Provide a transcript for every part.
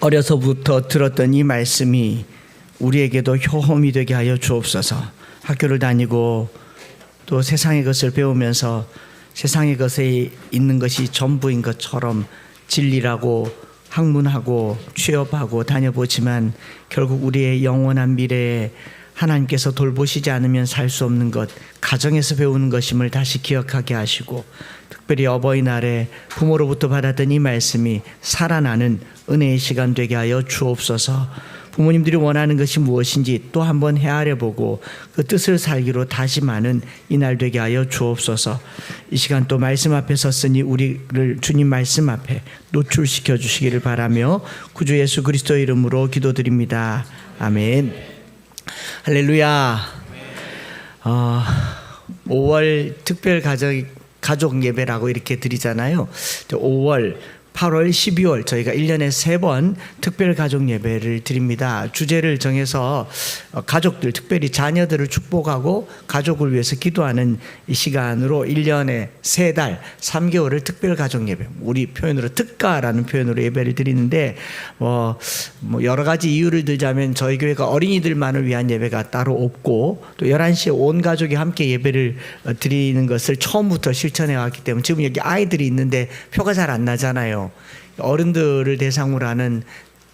어려서부터 들었던 이 말씀이 우리에게도 효험이 되게 하여 주옵소서. 학교를 다니고 또 세상의 것을 배우면서 세상의 것에 있는 것이 전부인 것처럼 진리라고 학문하고 취업하고 다녀보지만 결국 우리의 영원한 미래에 하나님께서 돌보시지 않으면 살 수 없는 것, 가정에서 배우는 것임을 다시 기억하게 하시고, 특별히 어버이날에 부모로부터 받았던 이 말씀이 살아나는 은혜의 시간 되게 하여 주옵소서. 부모님들이 원하는 것이 무엇인지 또 한번 헤아려보고 그 뜻을 살기로 다짐하는 이날 되게 하여 주옵소서. 이 시간 또 말씀 앞에 섰으니 우리를 주님 말씀 앞에 노출시켜 주시기를 바라며 구주 예수 그리스도의 이름으로 기도드립니다. 아멘. 할렐루야. 5월 특별 가족 예배라고 이렇게 드리잖아요. 5월, 8월, 12월 저희가 1년에 3번 특별 가족 예배를 드립니다. 주제를 정해서 가족들, 특별히 자녀들을 축복하고 가족을 위해서 기도하는 이 시간으로 1년에 3달, 3개월을 특별 가족 예배, 우리 표현으로 특가라는 표현으로 예배를 드리는데 뭐 여러 가지 이유를 들자면 저희 교회가 어린이들만을 위한 예배가 따로 없고 또 11시에 온 가족이 함께 예배를 드리는 것을 처음부터 실천해 왔기 때문에 지금 여기 아이들이 있는데 표가 잘 안 나잖아요. 어른들을 대상으로 하는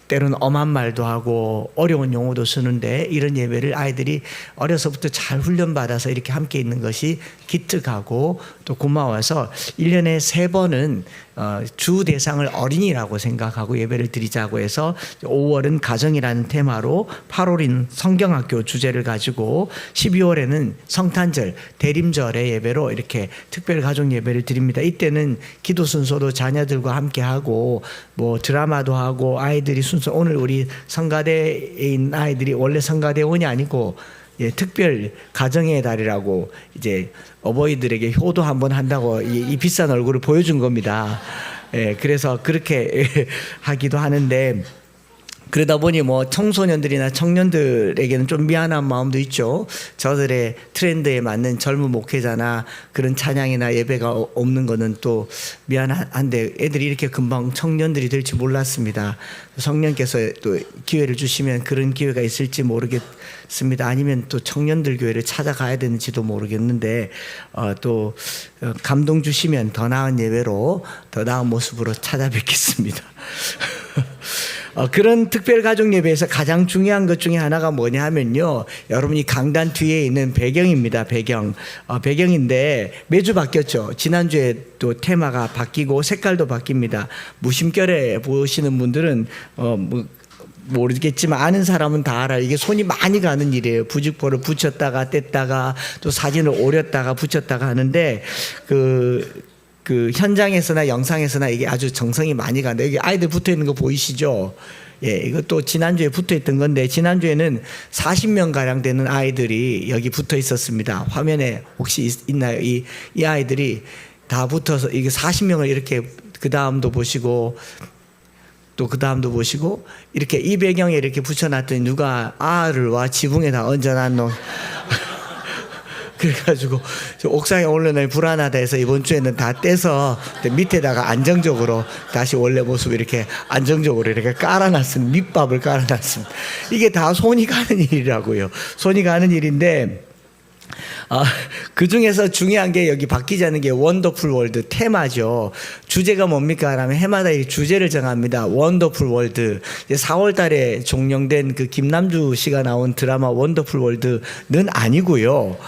때로는 엄한 말도 하고 어려운 용어도 쓰는데 이런 예배를 아이들이 어려서부터 잘 훈련받아서 이렇게 함께 있는 것이 기특하고 또 고마워서 1년에 3번은 주 대상을 어린이라고 생각하고 예배를 드리자고 해서 5월은 가정이라는 테마로 8월인 성경학교 주제를 가지고 12월에는 성탄절, 대림절의 예배로 이렇게 특별 가족 예배를 드립니다. 이때는 기도 순서도 자녀들과 함께 하고 뭐 드라마도 하고 아이들이 순서 오늘 우리 성가대에 있는 아이들이 원래 성가대원이 아니고 특별 가정의 달이라고 이제 어버이들에게 효도 한번 한다고 이 비싼 얼굴을 보여준 겁니다. 그래서 그렇게 하기도 하는데 그러다 보니 뭐 청소년들이나 청년들에게는 좀 미안한 마음도 있죠. 저들의 트렌드에 맞는 젊은 목회자나 그런 찬양이나 예배가 없는 거는 또 미안한데 애들이 이렇게 금방 청년들이 될지 몰랐습니다. 성령께서 또 기회를 주시면 그런 기회가 있을지 모르겠습니다. 아니면 또 청년들 교회를 찾아가야 되는지도 모르겠는데 또 감동 주시면 더 나은 예배로 더 나은 모습으로 찾아뵙겠습니다. 그런 특별 가족 예배에서 가장 중요한 것 중에 하나가 뭐냐 하면요, 여러분이 강단 뒤에 있는 배경입니다. 배경인데 매주 바뀌었죠. 지난주에 또 테마가 바뀌고 색깔도 바뀝니다. 무심결에 보시는 분들은 모르겠지만 아는 사람은 다 알아요. 이게 손이 많이 가는 일이에요. 부직포를 붙였다가 뗐다가 또 사진을 오렸다가 붙였다가 하는데 그 현장에서나 영상에서나 이게 아주 정성이 많이 간다. 여기 아이들 붙어 있는 거 보이시죠? 이것도 지난주에 붙어 있던 건데 지난주에는 40명 가량 되는 아이들이 여기 붙어 있었습니다. 화면에 혹시 있나요? 이 아이들이 다 붙어서 이게 40명을 이렇게 그 다음도 보시고 또 그 다음도 보시고 이렇게 이 배경에 이렇게 붙여놨더니 누가 알을 와 지붕에다 얹어놨노. 그래가지고 옥상에 올려놓으니 불안하다 해서 이번 주에는 다 떼서 밑에다가 안정적으로 다시 원래 모습 이렇게 안정적으로 이렇게 깔아놨습니다. 밑밥을 깔아놨습니다. 이게 다 손이 가는 일이라고요. 손이 가는 일인데 그 중에서 중요한 게 여기 바뀌지 않는 게 원더풀 월드 테마죠. 주제가 뭡니까? 라면 해마다 이 주제를 정합니다. 원더풀 월드. 4월 달에 종영된 그 김남주 씨가 나온 드라마 원더풀 월드는 아니고요.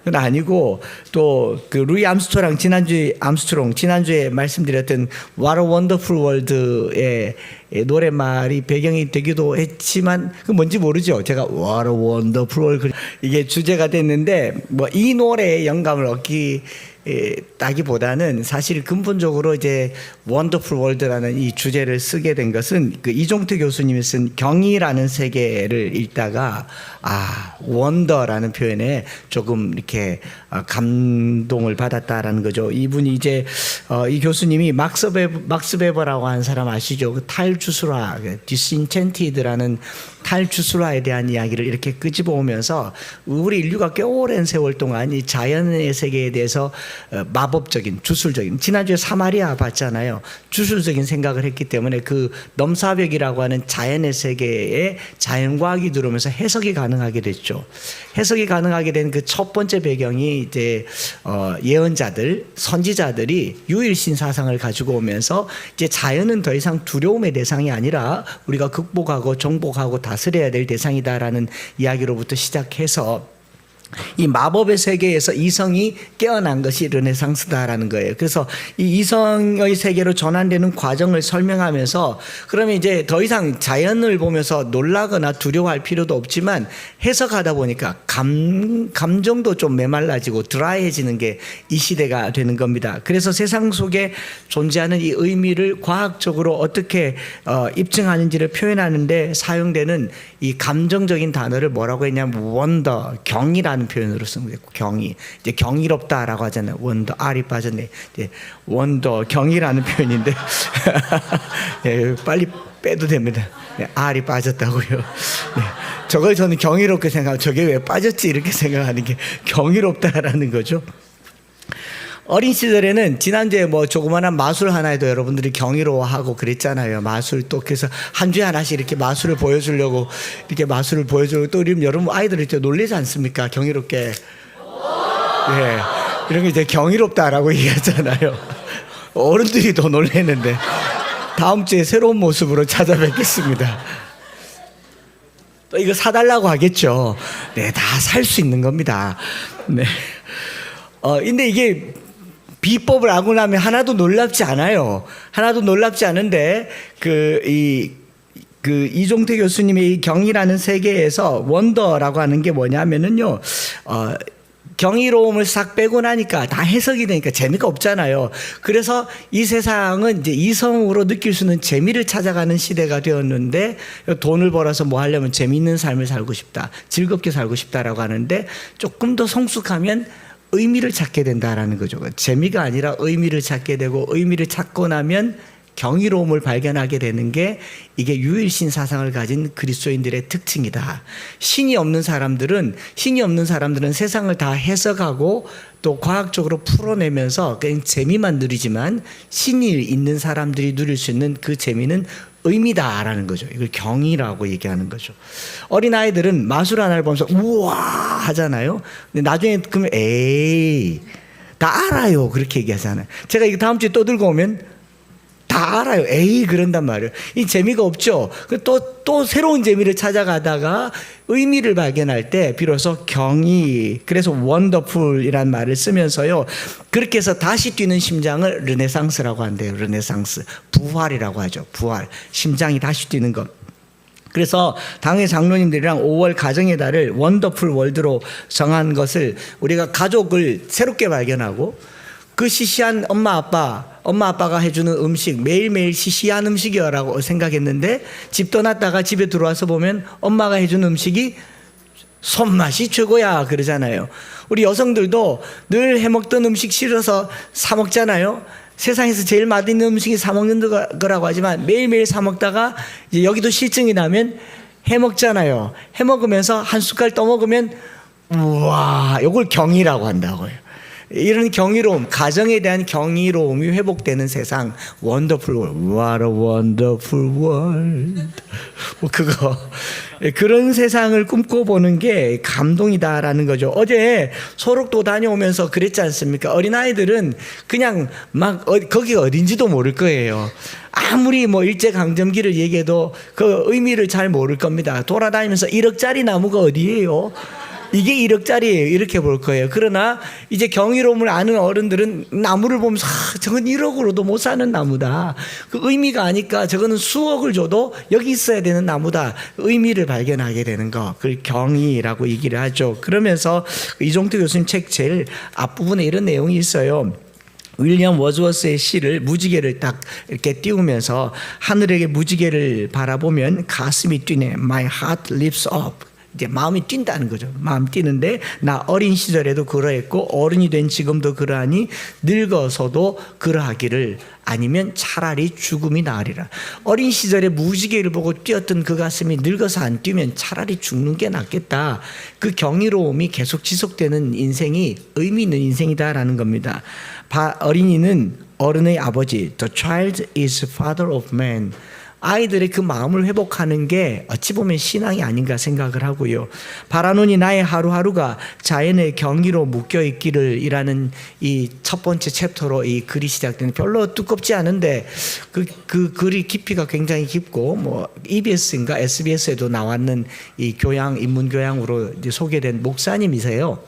그건 아니고 또 그 루이 암스트롱 지난주에 말씀드렸던 What a Wonderful World의 노랫말이 배경이 되기도 했지만 그 뭔지 모르죠. 제가 What a Wonderful World 이게 주제가 됐는데 뭐 이 노래에 영감을 얻기 따기보다는 사실 근본적으로 이제 원더풀 월드라는 이 주제를 쓰게 된 것은 그 이종태 교수님이 쓴 경이라는 세계를 읽다가 원더라는 표현에 조금 이렇게 감동을 받았다라는 거죠. 이분이 이제 이 교수님이 막스 베버라고 하는 사람 아시죠? 그 탈주술화, 디스인첸티드라는 탈주술화에 대한 이야기를 이렇게 끄집어 오면서 우리 인류가 꽤 오랜 세월 동안 이 자연의 세계에 대해서 마법적인 주술적인, 지난주에 사마리아 봤잖아요. 주술적인 생각을 했기 때문에 그 넘사벽이라고 하는 자연의 세계에 자연과학이 들어오면서 해석이 가능하게 됐죠. 해석이 가능하게 된 그 첫 번째 배경이 이제 예언자들, 선지자들이 유일신 사상을 가지고 오면서 이제 자연은 더 이상 두려움의 대상이 아니라 우리가 극복하고 정복하고 다스려야 될 대상이다라는 이야기로부터 시작해서 이 마법의 세계에서 이성이 깨어난 것이 르네상스다라는 거예요. 그래서 이 이성의 세계로 전환되는 과정을 설명하면서 그러면 이제 더 이상 자연을 보면서 놀라거나 두려워할 필요도 없지만 해석하다 보니까 감정도 좀 메말라지고 드라이해지는 게 이 시대가 되는 겁니다. 그래서 세상 속에 존재하는 이 의미를 과학적으로 어떻게 입증하는지를 표현하는데 사용되는 이 감정적인 단어를 뭐라고 했냐면 원더, 경이라는 표현으로 쓰면 되고, 경이 이제 경이롭다라고 하잖아요. 원더, R이 빠졌네. 이제 원더, 경이라는 표현인데 네, 빨리 빼도 됩니다. 네, R이 빠졌다고요. 네, 저걸 저는 경이롭게 생각하고 저게 왜 빠졌지 이렇게 생각하는 게 경이롭다라는 거죠. 어린 시절에는 지난주에 뭐 조그마한 마술 하나에도 여러분들이 경이로워하고 그랬잖아요. 마술 또 그래서 한 주에 하나씩 이렇게 마술을 보여주려고 이렇게 마술을 보여주고 또 여러분 아이들이 또 놀리지 않습니까? 경이롭게. 예. 이런 게 이제 경이롭다라고 얘기하잖아요. 어른들이 더 놀라는데 다음 주에 새로운 모습으로 찾아뵙겠습니다. 또 이거 사달라고 하겠죠. 네, 다 살 수 있는 겁니다. 네. 근데 이게 비법을 알고 나면 하나도 놀랍지 않아요. 하나도 놀랍지 않은데 이종태 교수님의 이 경이라는 세계에서 원더라고 하는 게 뭐냐면은요. 경이로움을 싹 빼고 나니까 다 해석이 되니까 재미가 없잖아요. 그래서 이 세상은 이제 이성으로 느낄 수 있는 재미를 찾아가는 시대가 되었는데 돈을 벌어서 뭐 하려면 재미있는 삶을 살고 싶다, 즐겁게 살고 싶다라고 하는데 조금 더 성숙하면 의미를 찾게 된다라는 거죠. 재미가 아니라 의미를 찾게 되고 의미를 찾고 나면 경이로움을 발견하게 되는 게 이게 유일신 사상을 가진 그리스도인들의 특징이다. 신이 없는 사람들은 세상을 다 해석하고 또 과학적으로 풀어내면서 그냥 재미만 누리지만 신이 있는 사람들이 누릴 수 있는 그 재미는 의미다라는 거죠. 이걸 경이라고 얘기하는 거죠. 어린아이들은 마술 하나를 보면서 우와 하잖아요. 근데 나중에 그러면 에이 다 알아요 그렇게 얘기하잖아요. 제가 이거 다음 주에 또 들고 오면 다 알아요. 에이 그런단 말이에요. 이 재미가 없죠. 또 새로운 재미를 찾아가다가 의미를 발견할 때 비로소 경이, 그래서 원더풀이라는 말을 쓰면서요. 그렇게 해서 다시 뛰는 심장을 르네상스라고 한대요. 르네상스. 부활이라고 하죠. 부활. 심장이 다시 뛰는 것. 그래서 당의 장로님들이랑 5월 가정의 달을 원더풀 월드로 정한 것을 우리가 가족을 새롭게 발견하고 그 시시한 엄마 아빠가 해주는 음식 매일매일 시시한 음식이라고 생각했는데 집 떠났다가 집에 들어와서 보면 엄마가 해주는 음식이 손맛이 최고야 그러잖아요. 우리 여성들도 늘 해먹던 음식 싫어서 사 먹잖아요. 세상에서 제일 맛있는 음식이 사 먹는 거라고 하지만 매일매일 사 먹다가 이제 여기도 실증이 나면 해 먹잖아요. 해 먹으면서 한 숟갈 떠먹으면 우와 이걸 경이라고 한다고요. 이런 경이로움, 가정에 대한 경이로움이 회복되는 세상, 원더풀 월드, what a wonderful world. 뭐 그거 그런 세상을 꿈꿔보는 게 감동이다라는 거죠. 어제 소록도 다녀오면서 그랬지 않습니까? 어린아이들은 그냥 막 거기가 어딘지도 모를 거예요. 아무리 뭐 일제강점기를 얘기해도 그 의미를 잘 모를 겁니다. 돌아다니면서 1억짜리 나무가 어디예요? 이게 1억짜리예요. 이렇게 볼 거예요. 그러나 이제 경이로움을 아는 어른들은 나무를 보면서 저건 1억으로도 못 사는 나무다. 그 의미가 아니까 저거는 수억을 줘도 여기 있어야 되는 나무다. 의미를 발견하게 되는 거. 그걸 경이라고 얘기를 하죠. 그러면서 이종태 교수님 책 제일 앞부분에 이런 내용이 있어요. 윌리엄 워즈워스의 시를 무지개를 딱 이렇게 띄우면서 하늘에게 무지개를 바라보면 가슴이 뛰네. My heart lifts up. 이제 마음이 뛴다는 거죠. 마음 뛰는데 나 어린 시절에도 그러했고 어른이 된 지금도 그러하니 늙어서도 그러하기를 아니면 차라리 죽음이 나으리라. 어린 시절에 무지개를 보고 뛰었던 그 가슴이 늙어서 안 뛰면 차라리 죽는 게 낫겠다. 그 경이로움이 계속 지속되는 인생이 의미 있는 인생이다라는 겁니다. 어린이는 어른의 아버지. The child is father of man. 아이들의 그 마음을 회복하는 게 어찌 보면 신앙이 아닌가 생각을 하고요. 바라노니 나의 하루하루가 자연의 경이로 묶여있기를 이라는 이 첫 번째 챕터로 이 글이 시작되는, 별로 두껍지 않은데 그 글이 깊이가 굉장히 깊고 뭐 EBS인가 SBS에도 나왔는 이 교양, 인문교양으로 이제 소개된 목사님이세요.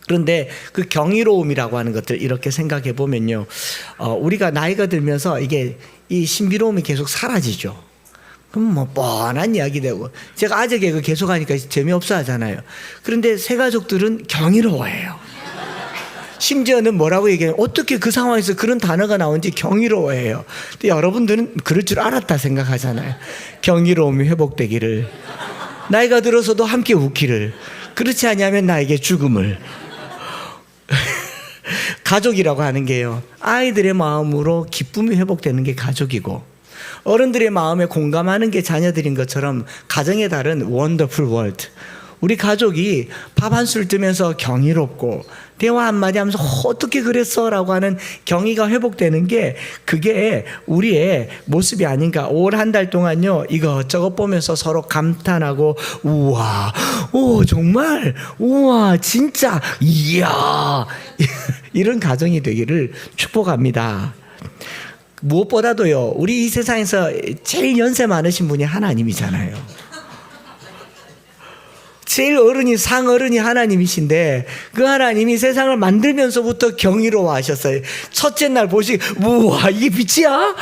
그런데 그 경이로움이라고 하는 것들 이렇게 생각해 보면요, 우리가 나이가 들면서 이게 이 신비로움이 계속 사라지죠. 그럼 뭐 뻔한 이야기 되고, 제가 아재 개그 계속 하니까 재미없어 하잖아요. 그런데 새 가족들은 경이로워해요. 심지어는 뭐라고 얘기해요? 어떻게 그 상황에서 그런 단어가 나온지 경이로워해요. 근데 여러분들은 그럴 줄 알았다 생각하잖아요. 경이로움이 회복되기를, 나이가 들어서도 함께 웃기를, 그렇지 않으면 나에게 죽음을. 가족이라고 하는 게요, 아이들의 마음으로 기쁨이 회복되는 게 가족이고, 어른들의 마음에 공감하는 게 자녀들인 것처럼 가정의 달은 원더풀 월드. 우리 가족이 밥 한 술 뜨면서 경이롭고 대화 한마디 하면서 어떻게 그랬어? 라고 하는 경의가 회복되는 게, 그게 우리의 모습이 아닌가. 5월 한 달 동안요, 이것저것 보면서 서로 감탄하고, 우와, 오, 정말, 우와, 진짜, 이야. 이런 가정이 되기를 축복합니다. 무엇보다도요, 우리 이 세상에서 제일 연세 많으신 분이 하나님이잖아요. 제일 어른이, 상어른이 하나님이신데, 그 하나님이 세상을 만들면서부터 경이로워 하셨어요. 첫째 날 보시기, 우와, 이게 빛이야?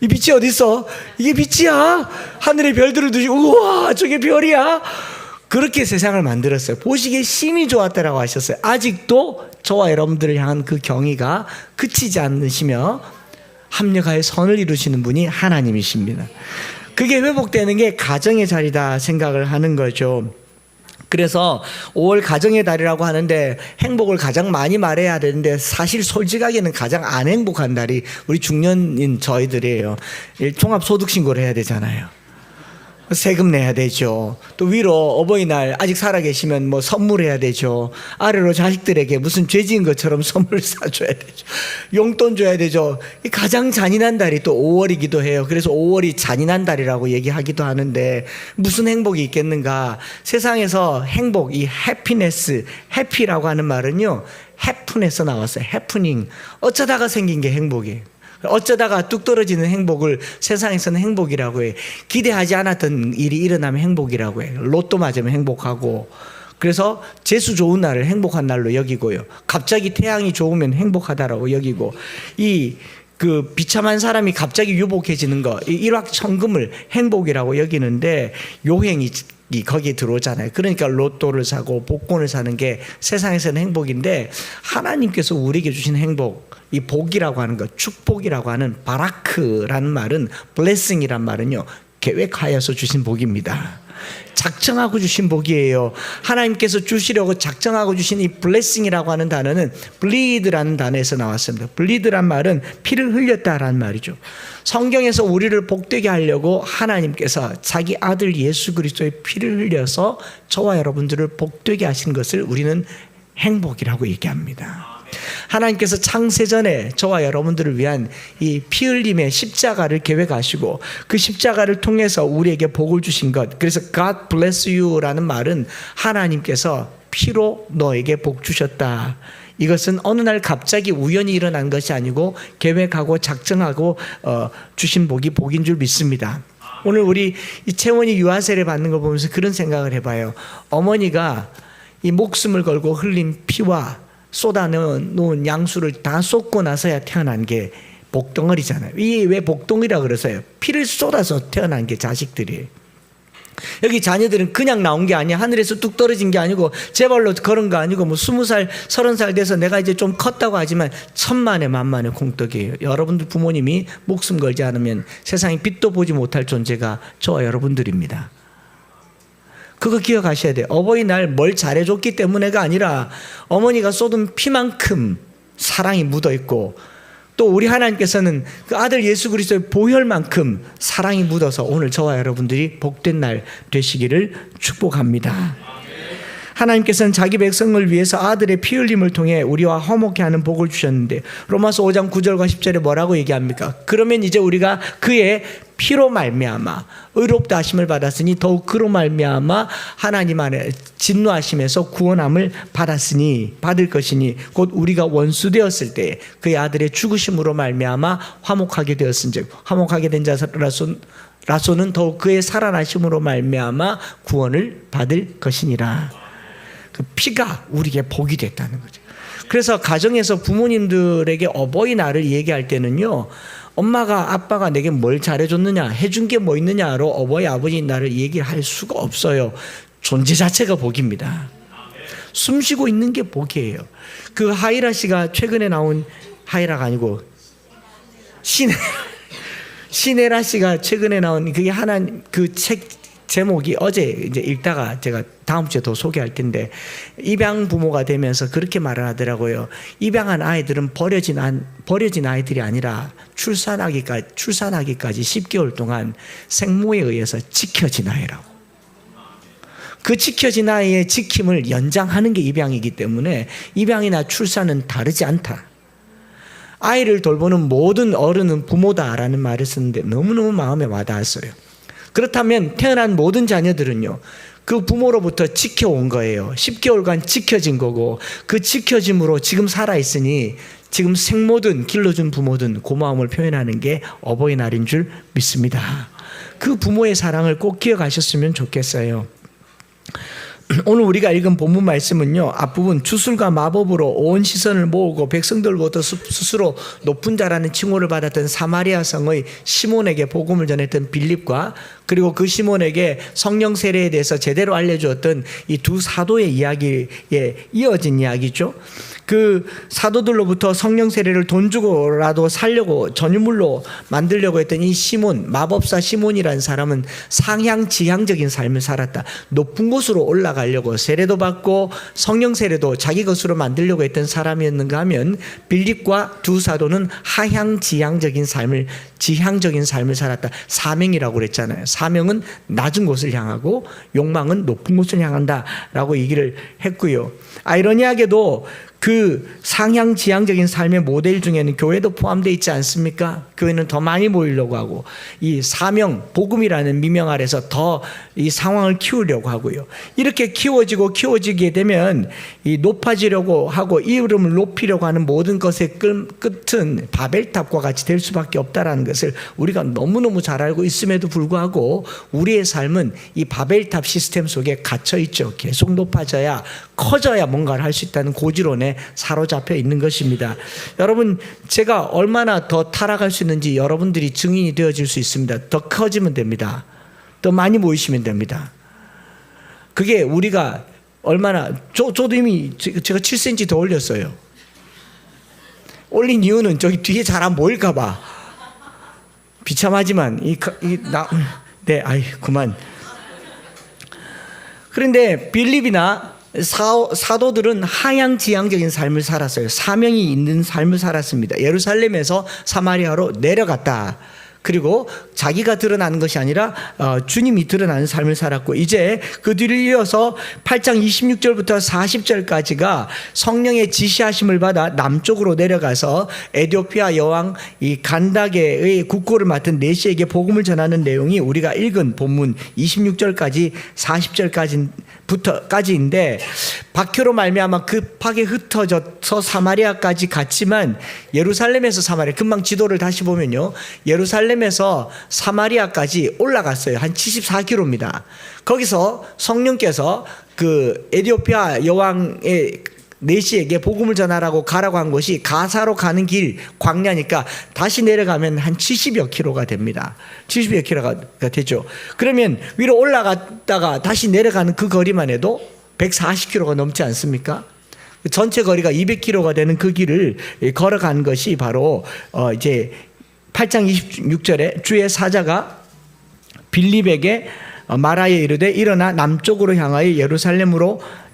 이 빛이 어딨어? 이게 빛이야? 하늘의 별들을 두시고, 우와, 저게 별이야? 그렇게 세상을 만들었어요. 보시기에 심히 좋았다라고 하셨어요. 아직도 저와 여러분들을 향한 그 경의가 그치지 않으시며 합력하여 선을 이루시는 분이 하나님이십니다. 그게 회복되는 게 가정의 자리다 생각을 하는 거죠. 그래서 5월 가정의 달이라고 하는데 행복을 가장 많이 말해야 되는데, 사실 솔직하게는 가장 안 행복한 달이 우리 중년인 저희들이에요. 종합소득신고를 해야 되잖아요. 세금 내야 되죠. 또 위로 어버이날 아직 살아계시면 뭐 선물해야 되죠. 아래로 자식들에게 무슨 죄 지은 것처럼 선물 사줘야 되죠. 용돈 줘야 되죠. 가장 잔인한 달이 또 5월이기도 해요. 그래서 5월이 잔인한 달이라고 얘기하기도 하는데, 무슨 행복이 있겠는가. 세상에서 행복, 이 해피네스, 해피라고 하는 말은요, 해픈에서 나왔어요. 해프닝. 어쩌다가 생긴 게 행복이에요. 어쩌다가 뚝 떨어지는 행복을 세상에서는 행복이라고 해. 기대하지 않았던 일이 일어나면 행복이라고 해. 로또 맞으면 행복하고, 그래서 재수 좋은 날을 행복한 날로 여기고요. 갑자기 태양이 좋으면 행복하다라고 여기고, 그 비참한 사람이 갑자기 유복해지는 거, 이 일확천금을 행복이라고 여기는데, 요행이 거기에 들어오잖아요. 그러니까 로또를 사고 복권을 사는 게 세상에서는 행복인데, 하나님께서 우리에게 주신 행복, 이 복이라고 하는 것, 축복이라고 하는 바라크라는 말은, 블레싱이란 말은요, 계획하여서 주신 복입니다. 작정하고 주신 복이에요. 하나님께서 주시려고 작정하고 주신 이 블레싱이라고 하는 단어는 bleed라는 단어에서 나왔습니다. bleed란 말은 피를 흘렸다라는 말이죠. 성경에서 우리를 복되게 하려고 하나님께서 자기 아들 예수 그리스도의 피를 흘려서 저와 여러분들을 복되게 하신 것을 우리는 행복이라고 얘기합니다. 하나님께서 창세전에 저와 여러분들을 위한 이 피 흘림의 십자가를 계획하시고, 그 십자가를 통해서 우리에게 복을 주신 것, 그래서 God bless you라는 말은 하나님께서 피로 너에게 복 주셨다. 이것은 어느 날 갑자기 우연히 일어난 것이 아니고 계획하고 작정하고 주신 복이 복인 줄 믿습니다. 오늘 우리 이 채원이 유아세례 받는 걸 보면서 그런 생각을 해봐요. 어머니가 이 목숨을 걸고 흘린 피와 쏟아놓은 양수를 다 쏟고 나서야 태어난 게 복덩어리잖아요. 이게 왜 복덩이라 그러세요? 피를 쏟아서 태어난 게 자식들이에요. 여기 자녀들은 그냥 나온 게 아니야. 하늘에서 뚝 떨어진 게 아니고 제발로 그런 거 아니고, 뭐 20살 30살 돼서 내가 이제 좀 컸다고 하지만 천만의 만만의 콩떡이에요. 여러분들 부모님이 목숨 걸지 않으면 세상에 빛도 보지 못할 존재가 저와 여러분들입니다. 그거 기억하셔야 돼요. 어버이날 뭘 잘해줬기 때문에가 아니라 어머니가 쏟은 피만큼 사랑이 묻어있고, 또 우리 하나님께서는 그 아들 예수 그리스도의 보혈만큼 사랑이 묻어서 오늘 저와 여러분들이 복된 날 되시기를 축복합니다. 하나님께서는 자기 백성을 위해서 아들의 피 흘림을 통해 우리와 화목케 하는 복을 주셨는데, 로마서 5장 9절과 10절에 뭐라고 얘기합니까? 그러면 이제 우리가 그의 피로 말미암아 의롭다 하심을 받았으니 더욱 그로 말미암아 하나님 안에 진노하심에서 구원함을 받을 것이니 곧 우리가 원수 되었을 때 그의 아들의 죽으심으로 말미암아 화목하게 되었은즉 화목하게 된 자라서는 더욱 그의 살아나심으로 말미암아 구원을 받을 것이니라. 그 피가 우리에게 복이 됐다는 거죠. 그래서 가정에서 부모님들에게 어버이날을 얘기할 때는요, 엄마가 아빠가 내게 뭘 잘해줬느냐, 해준 게 뭐 있느냐로 어버이 아버지 날을 얘기할 수가 없어요. 존재 자체가 복입니다. 숨쉬고 있는 게 복이에요. 그 하이라 씨가 최근에 나온, 하이라가 아니고 시네라 씨가 최근에 나온 그게 하나님 그 책 제목이 어제 이제 읽다가 제가 다음 주에 더 소개할 텐데, 입양 부모가 되면서 그렇게 말을 하더라고요. 입양한 아이들은 버려진 아이들이 아니라 출산하기까지 10개월 동안 생모에 의해서 지켜진 아이라고. 그 지켜진 아이의 지킴을 연장하는 게 입양이기 때문에 입양이나 출산은 다르지 않다. 아이를 돌보는 모든 어른은 부모다라는 말을 쓰는데 너무너무 마음에 와닿았어요. 그렇다면 태어난 모든 자녀들은요, 그 부모로부터 지켜온 거예요. 10개월간 지켜진 거고, 그 지켜짐으로 지금 살아있으니 지금 생모든 길러준 부모든 고마움을 표현하는 게 어버이날인 줄 믿습니다. 그 부모의 사랑을 꼭 기억하셨으면 좋겠어요. 오늘 우리가 읽은 본문 말씀은요, 앞부분 주술과 마법으로 온 시선을 모으고 백성들로부터 스스로 높은 자라는 칭호를 받았던 사마리아 성의 시몬에게 복음을 전했던 빌립과, 그리고 그 시몬에게 성령 세례에 대해서 제대로 알려주었던 이 두 사도의 이야기에 이어진 이야기죠. 그 사도들로부터 성령 세례를 돈 주고라도 살려고 전유물로 만들려고 했던 이 시몬, 마법사 시몬이라는 사람은 상향지향적인 삶을 살았다. 높은 곳으로 올라가려고 세례도 받고 성령 세례도 자기 것으로 만들려고 했던 사람이었는가 하면, 빌립과 두 사도는 하향지향적인 삶을 살았다. 사명이라고 그랬잖아요. 사명은 낮은 곳을 향하고 욕망은 높은 곳을 향한다 라고 얘기를 했고요. 아이러니하게도 그 상향지향적인 삶의 모델 중에는 교회도 포함되어 있지 않습니까? 교회는 더 많이 모이려고 하고, 이 사명, 복음이라는 미명 아래서 더 이 상황을 키우려고 하고요. 이렇게 키워지게 되면 이 높아지려고 하고 이름을 높이려고 하는 모든 것의 끝은 바벨탑과 같이 될 수밖에 없다라는 것을 우리가 너무너무 잘 알고 있음에도 불구하고 우리의 삶은 이 바벨탑 시스템 속에 갇혀 있죠. 계속 높아져야, 커져야 뭔가를 할 수 있다는 고지론에 사로잡혀 있는 것입니다. 여러분, 제가 얼마나 더 타락할 수 있는지 여러분들이 증인이 되어질 수 있습니다. 더 커지면 됩니다. 더 많이 모이시면 됩니다. 그게 우리가 얼마나, 저도 이미 제가 7cm 더 올렸어요. 올린 이유는 저기 뒤에 잘 안 보일까봐. 비참하지만 그만. 그런데 빌립이나 사도들은 하향지향적인 삶을 살았어요. 사명이 있는 삶을 살았습니다. 예루살렘에서 사마리아로 내려갔다. 그리고 자기가 드러나는 것이 아니라 주님이 드러나는 삶을 살았고, 이제 그 뒤를 이어서 8장 26절부터 40절까지가 성령의 지시하심을 받아 남쪽으로 내려가서 에티오피아 여왕 이 간다게의 국고를 맡은 네시에게 복음을 전하는 내용이 우리가 읽은 본문 26절까지 40절까지인데, 박해로 말미암아 급하게 흩어져서 사마리아까지 갔지만, 예루살렘에서 사마리아, 금방 지도를 다시 보면요, 예루살렘에서 사마리아까지 올라갔어요. 한 74km입니다. 거기서 성령께서 그 에티오피아 여왕의 네시에게 복음을 전하라고 가라고 한 곳이 가사로 가는 길, 광야니까 다시 내려가면 한 70여 킬로가 됩니다. 70여 킬로가 되죠. 그러면 위로 올라갔다가 다시 내려가는 그 거리만 해도 140킬로가 넘지 않습니까? 전체 거리가 200킬로가 되는 그 길을 걸어간 것이 바로 이제 8장 26절에 주의 사자가 빌립에게 마라에 이르되 일어나 남쪽으로 향하여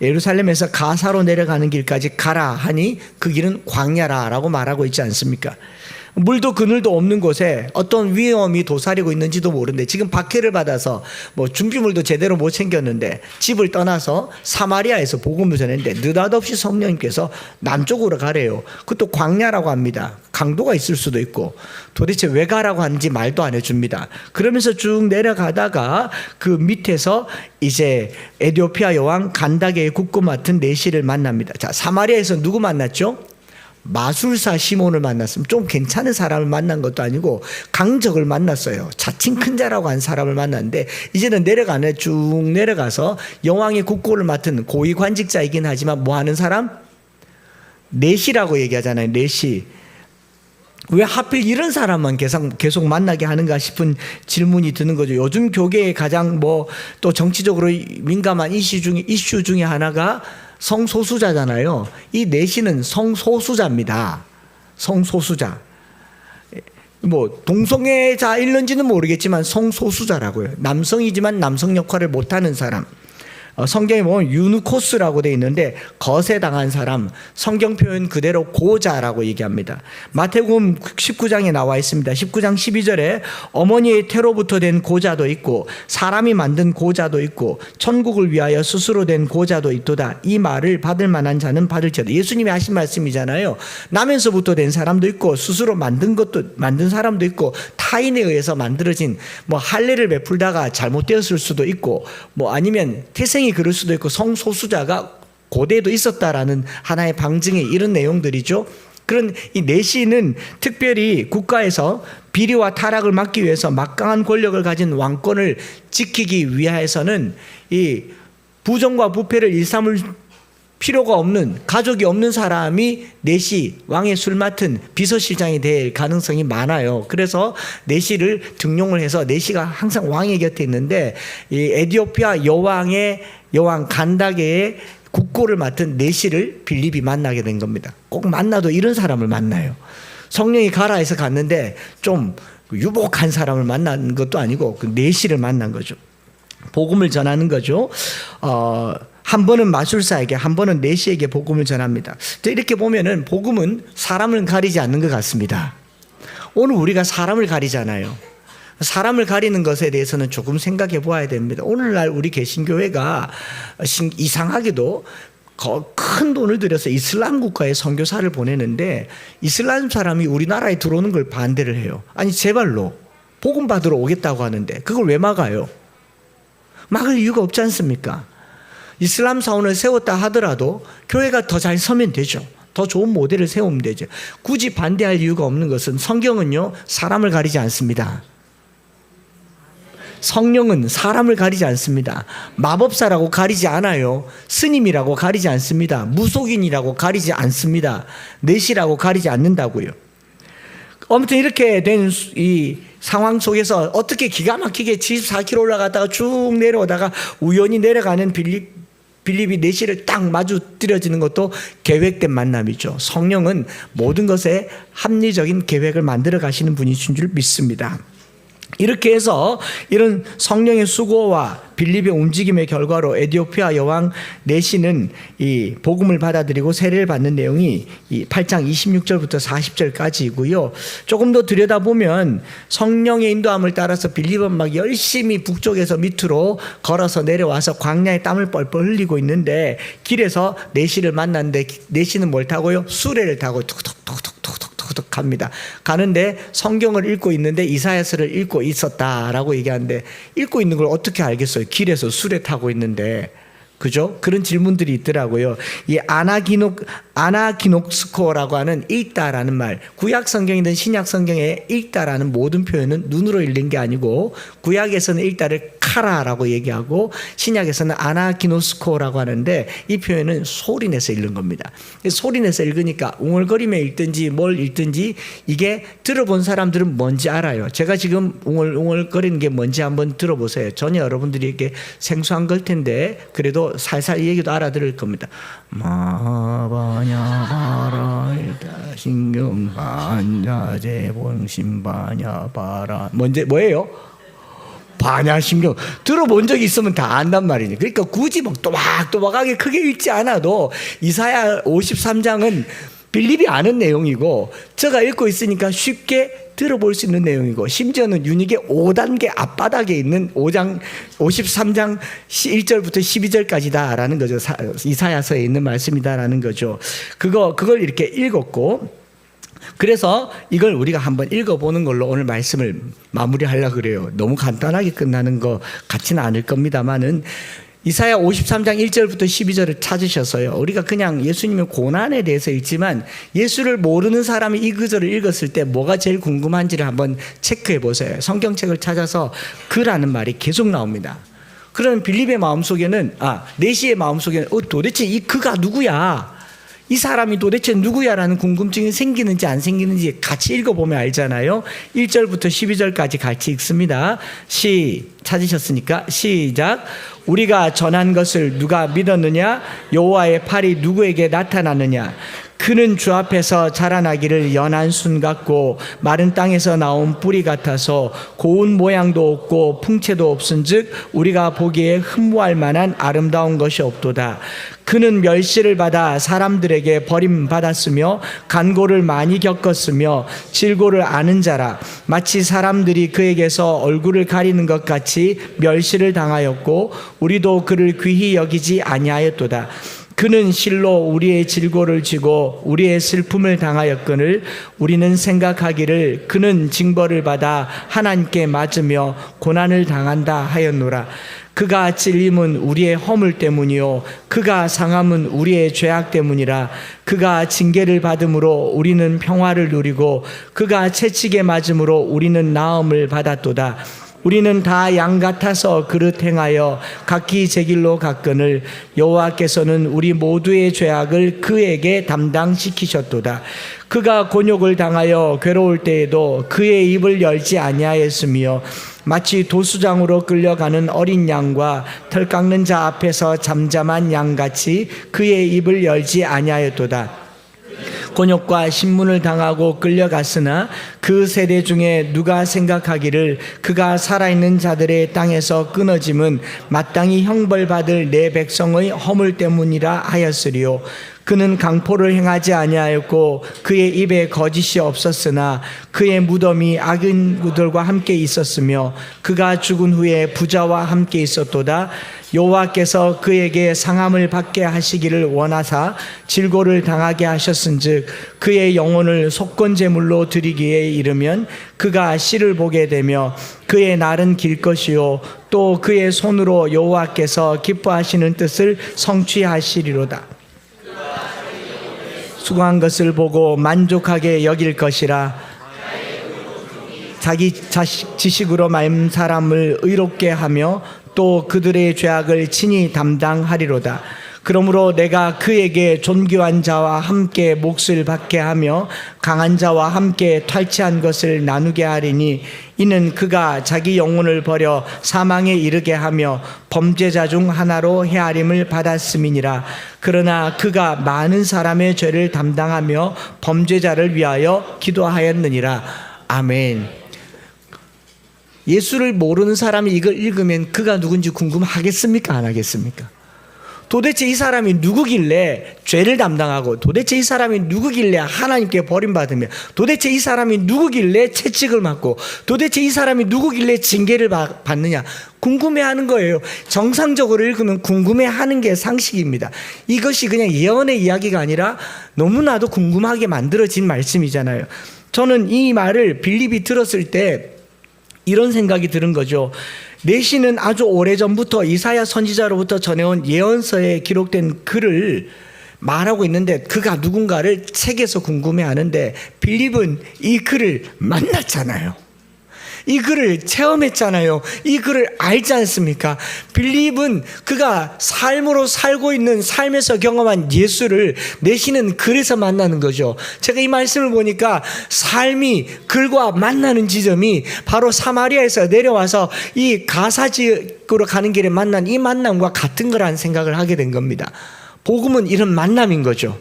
예루살렘에서 가사로 내려가는 길까지 가라 하니 그 길은 광야라라고 말하고 있지 않습니까? 물도 그늘도 없는 곳에 어떤 위험이 도사리고 있는지도 모르는데 지금 박해를 받아서 뭐 준비물도 제대로 못 챙겼는데 집을 떠나서 사마리아에서 복음을 전했는데 느닷없이 성령님께서 남쪽으로 가래요. 그것도 광야라고 합니다. 강도가 있을 수도 있고 도대체 왜 가라고 하는지 말도 안 해줍니다. 그러면서 쭉 내려가다가 그 밑에서 이제 에티오피아 여왕 간다게의 국고 맡은 내시를 만납니다. 자, 사마리아에서 누구 만났죠? 마술사 시몬을 만났으면 좀 괜찮은 사람을 만난 것도 아니고 강적을 만났어요. 자칭 큰 자라고 한 사람을 만났는데 이제는 내려가네. 쭉 내려가서 여왕의 국고를 맡은 고위관직자이긴 하지만 뭐 하는 사람? 내시라고 얘기하잖아요. 내시. 왜 하필 이런 사람만 계속 만나게 하는가 싶은 질문이 드는 거죠. 요즘 교계에 가장 뭐 또 정치적으로 민감한 이슈 중에 하나가 성소수자잖아요. 이 내시는 성소수자입니다. 성소수자. 뭐 동성애자일는지는 모르겠지만 성소수자라고요. 남성이지만 남성 역할을 못하는 사람. 성경에 보면 유누코스라고 되어 있는데 거세당한 사람, 성경 표현 그대로 고자라고 얘기합니다. 마태복음 19장에 나와 있습니다. 19장 12절에 어머니의 태로부터 된 고자도 있고 사람이 만든 고자도 있고 천국을 위하여 스스로 된 고자도 있도다. 이 말을 받을 만한 자는 받을지어다. 예수님이 하신 말씀이잖아요. 나면서부터 된 사람도 있고 스스로 만든 사람도 있고 타인에 의해서 만들어진 뭐 할례를 베풀다가 잘못되었을 수도 있고 뭐 아니면 태생이 그럴 수도 있고 성소수자가 고대에도 있었다라는 하나의 방증의 이런 내용들이죠. 그런 이 내시는 특별히 국가에서 비리와 타락을 막기 위해서 막강한 권력을 가진 왕권을 지키기 위해서는 이 부정과 부패를 일삼을 필요가 없는 가족이 없는 사람이 내시 왕의 술 맡은 비서실장이 될 가능성이 많아요. 그래서 내시를 등용을 해서 내시가 항상 왕의 곁에 있는데 이 에티오피아 여왕 간다게의 국고를 맡은 내시를 빌립이 만나게 된 겁니다. 꼭 만나도 이런 사람을 만나요. 성령이 가라 해서 갔는데 좀 유복한 사람을 만난 것도 아니고 그 내시를 만난 거죠. 복음을 전하는 거죠. 한 번은 마술사에게, 한 번은 내시에게 복음을 전합니다. 이렇게 보면은 복음은 사람을 가리지 않는 것 같습니다. 오늘 우리가 사람을 가리잖아요. 사람을 가리는 것에 대해서는 조금 생각해 보아야 됩니다. 오늘날 우리 개신교회가 이상하게도 큰 돈을 들여서 이슬람 국가에 선교사를 보내는데 이슬람 사람이 우리나라에 들어오는 걸 반대를 해요. 아니 제발로 복음 받으러 오겠다고 하는데 그걸 왜 막아요? 막을 이유가 없지 않습니까? 이슬람 사원을 세웠다 하더라도 교회가 더 잘 서면 되죠. 더 좋은 모델을 세우면 되죠. 굳이 반대할 이유가 없는 것은 성경은요 사람을 가리지 않습니다. 성령은 사람을 가리지 않습니다. 마법사라고 가리지 않아요. 스님이라고 가리지 않습니다. 무속인이라고 가리지 않습니다. 내시라고 가리지 않는다고요. 아무튼 이렇게 된 이 상황 속에서 어떻게 기가 막히게 74km 올라갔다가 쭉 내려오다가 우연히 내려가는 빌립이 내시를 딱 마주 들여지는 것도 계획된 만남이죠. 성령은 모든 것에 합리적인 계획을 만들어 가시는 분이신 줄 믿습니다. 이렇게 해서 이런 성령의 수고와 빌립의 움직임의 결과로 에티오피아 여왕 내시는 이 복음을 받아들이고 세례를 받는 내용이 이 8장 26절부터 40절까지이고요. 조금 더 들여다보면 성령의 인도함을 따라서 빌립은 막 열심히 북쪽에서 밑으로 걸어서 내려와서 광야에 땀을 뻘뻘 흘리고 있는데 길에서 내시를 만났는데 내시는 뭘 타고요? 수레를 타고 툭툭툭툭 갑니다. 가는데 성경을 읽고 있는데 이사야서를 읽고 있었다라고 얘기하는데 읽고 있는 걸 어떻게 알겠어요? 길에서 수레 타고 있는데. 그죠? 그런 질문들이 있더라고요. 이 아나기녹스코라고 하는 읽다라는 말, 구약 성경이든 신약 성경에 읽다라는 모든 표현은 눈으로 읽는 게 아니고 구약에서는 읽다를 카라라고 얘기하고 신약에서는 아나기노스코라고 하는데 이 표현은 소리내서 읽는 겁니다. 소리내서 읽으니까 웅얼거리며 읽든지 뭘 읽든지 이게 들어본 사람들은 뭔지 알아요. 제가 지금 웅얼거리는 게 뭔지 한번 들어보세요. 전혀 여러분들이 이렇게 생소한 걸 텐데 그래도 살살 이 얘기도 알아들을 겁니다. 마바냐 바라 일다 신경반자 제본신바냐 바라 뭐예요? 반야심경 들어본 적이 있으면 다 안단 말이니. 그러니까 굳이 막 또박또박하게 크게 읽지 않아도 이사야 53장은 빌립이 아는 내용이고 제가 읽고 있으니까 쉽게 들어볼 수 있는 내용이고, 심지어는 유닉의 5단계 앞바닥에 있는 5장 53장 1절부터 12절까지다라는 거죠. 이사야서에 있는 말씀이다라는 거죠. 그걸 이렇게 읽었고, 그래서 이걸 우리가 한번 읽어보는 걸로 오늘 말씀을 마무리하려고 그래요. 너무 간단하게 끝나는 것 같지는 않을 겁니다만은, 이사야 53장 1절부터 12절을 찾으셔서요, 우리가 그냥 예수님의 고난에 대해서 읽지만 예수를 모르는 사람이 이 구절을 읽었을 때 뭐가 제일 궁금한지를 한번 체크해 보세요. 성경책을 찾아서 그라는 말이 계속 나옵니다. 그런 빌립의 마음속에는, 네시의 마음속에는 도대체 이 그가 누구야? 이 사람이 도대체 누구야라는 궁금증이 생기는지 안 생기는지 같이 읽어보면 알잖아요. 1절부터 12절까지 같이 읽습니다. 찾으셨으니까 시작. 우리가 전한 것을 누가 믿었느냐? 여호와의 팔이 누구에게 나타났느냐? 그는 주 앞에서 자라나기를 연한 순 같고 마른 땅에서 나온 뿌리 같아서 고운 모양도 없고 풍채도 없은즉 우리가 보기에 흠모할 만한 아름다운 것이 없도다. 그는 멸시를 받아 사람들에게 버림받았으며 간고를 많이 겪었으며 질고를 아는 자라. 마치 사람들이 그에게서 얼굴을 가리는 것 같이 멸시를 당하였고 우리도 그를 귀히 여기지 아니하였도다. 그는 실로 우리의 질고를 지고 우리의 슬픔을 당하였거늘 우리는 생각하기를 그는 징벌을 받아 하나님께 맞으며 고난을 당한다 하였노라. 그가 찔림은 우리의 허물 때문이요 그가 상함은 우리의 죄악 때문이라. 그가 징계를 받음으로 우리는 평화를 누리고 그가 채찍에 맞음으로 우리는 나음을 받았도다. 우리는 다 양 같아서 그릇 행하여 각기 제 길로 갔거늘 여호와께서는 우리 모두의 죄악을 그에게 담당시키셨도다. 그가 곤욕을 당하여 괴로울 때에도 그의 입을 열지 아니하였으며 마치 도수장으로 끌려가는 어린 양과 털 깎는 자 앞에서 잠잠한 양같이 그의 입을 열지 아니하였도다. 곤욕과 신문을 당하고 끌려갔으나 그 세대 중에 누가 생각하기를 그가 살아있는 자들의 땅에서 끊어짐은 마땅히 형벌받을 내 백성의 허물 때문이라 하였으리요. 그는 강포를 행하지 아니하였고 그의 입에 거짓이 없었으나 그의 무덤이 악인들과 함께 있었으며 그가 죽은 후에 부자와 함께 있었도다. 여호와께서 그에게 상함을 받게 하시기를 원하사 질고를 당하게 하셨은즉 그의 영혼을 속건제물로 드리기에 이르면 그가 씨를 보게 되며 그의 날은 길 것이요 또 그의 손으로 여호와께서 기뻐하시는 뜻을 성취하시리로다. 수고한 것을 보고 만족하게 여길 것이라. 자기 지식으로 많은 사람을 의롭게 하며 또 그들의 죄악을 친히 담당하리로다. 그러므로 내가 그에게 존귀한 자와 함께 몫을 받게 하며 강한 자와 함께 탈취한 것을 나누게 하리니 이는 그가 자기 영혼을 버려 사망에 이르게 하며 범죄자 중 하나로 헤아림을 받았음이니라. 그러나 그가 많은 사람의 죄를 담당하며 범죄자를 위하여 기도하였느니라. 아멘. 예수를 모르는 사람이 이걸 읽으면 그가 누군지 궁금하겠습니까? 안 하겠습니까? 도대체 이 사람이 누구길래 죄를 담당하고, 도대체 이 사람이 누구길래 하나님께 버림받으며, 도대체 이 사람이 누구길래 채찍을 맞고, 도대체 이 사람이 누구길래 징계를 받느냐 궁금해하는 거예요. 정상적으로 읽으면 궁금해하는 게 상식입니다. 이것이 그냥 예언의 이야기가 아니라 너무나도 궁금하게 만들어진 말씀이잖아요. 저는 이 말을 빌립이 들었을 때 이런 생각이 드는 거죠. 내시는 아주 오래전부터 이사야 선지자로부터 전해온 예언서에 기록된 글을 말하고 있는데 그가 누군가를 책에서 궁금해하는데 빌립은 이 글을 만났잖아요. 이 글을 체험했잖아요. 이 글을 알지 않습니까? 빌립은 그가 삶으로 살고 있는 삶에서 경험한 예수를 내시는 글에서 만나는 거죠. 제가 이 말씀을 보니까 삶이 글과 만나는 지점이 바로 사마리아에서 내려와서 이 가사 지역으로 가는 길에 만난 이 만남과 같은 거라는 생각을 하게 된 겁니다. 복음은 이런 만남인 거죠.